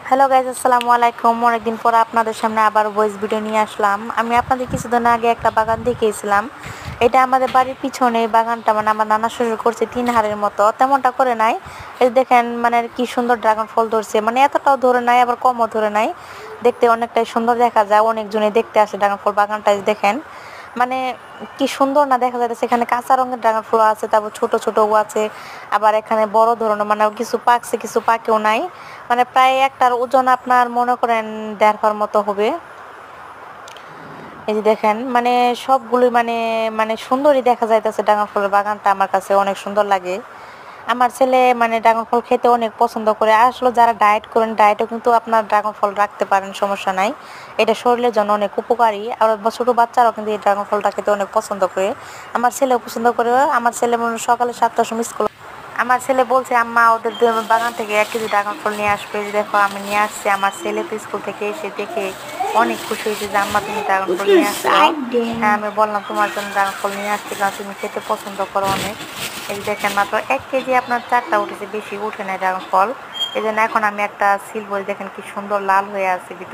Hello guys, আসসালামু আলাইকুম। অনেকদিন পর আপনাদের সামনে আবার ভয়েস ভিডিও নিয়ে আসলাম। আমি আপনাদের কিছুদিন আগে একটা বাগান দেখিয়েছিলাম। এটা আমাদের বাড়ির পিছনে বাগানটা, মানে আমার নানা শ্বশুর করছে 3 হাড়ের মতো, তেমনটা করে নাই। এই দেখেন মানে কি সুন্দর ড্রাগন ফল ধরছে, মানে এতটাও ধরে নাই আবার কমও ধরে নাই, দেখতে অনেকটাই সুন্দর দেখা যায়। অনেকজনই দেখতে আসে ড্রাগন ফল বাগানটা, দেখেন মানে কি সুন্দর না দেখা যাচ্ছে। এখানে কাঁচা রঙের ড্রাগন ফল আছে, তারপর ছোট ছোটও আছে, আবার এখানে বড় ধরনের মানে কিছু পাকছে কিছু পাকেও নাই। মানে প্রায় একটার ওজন আপনার মনে করেন 1.5 মতো হবে। এই যে দেখেন মানে সবগুলোই মানে মানে সুন্দরই দেখা যাইতেছে। ড্রাগন ফলের বাগানটা আমার কাছে অনেক সুন্দর লাগে। আমার ছেলে মানে ড্রাগন ফল খেতে অনেক পছন্দ করে। আসলে যারা ডায়েট করেন, ডায়েটও কিন্তু আপনার ড্রাগন ফল রাখতে পারেন, সমস্যা নাই। এটা শরীরের জন্য অনেক উপকারী। আর ছোটো বাচ্চারাও কিন্তু এই ড্রাগন ফলটা খেতে অনেক পছন্দ করে। আমার ছেলেও পছন্দ করে। আমার ছেলে মনে হয় সকালে 7টার সময় স্কুল, আমার ছেলে বলছে আম্মা ওদের বাগান থেকে 1 কেজি ড্রাগন ফল নিয়ে আসবে। এই যে দেখো আমি নিয়ে আসছি। আমার ছেলে তো স্কুল থেকে এসে দেখে অনেক খুশি হয়েছে যে আম্মা তুমি ড্রাগন ফল নিয়ে আসছো। হ্যাঁ, আমি বললাম তোমার জন্য ড্রাগন ফল নিয়ে আসছি, কারণ তুমি খেতে পছন্দ করো অনেক। এই যে দেখেন মাত্র 1 কেজি আপনার 4টা উঠেছে, বেশি উঠে নাই ড্রাগন ফল। এই জন্য এখন আমি একটা সিল বই, দেখেন কি সুন্দর লাল হয়ে আছে ভিতর।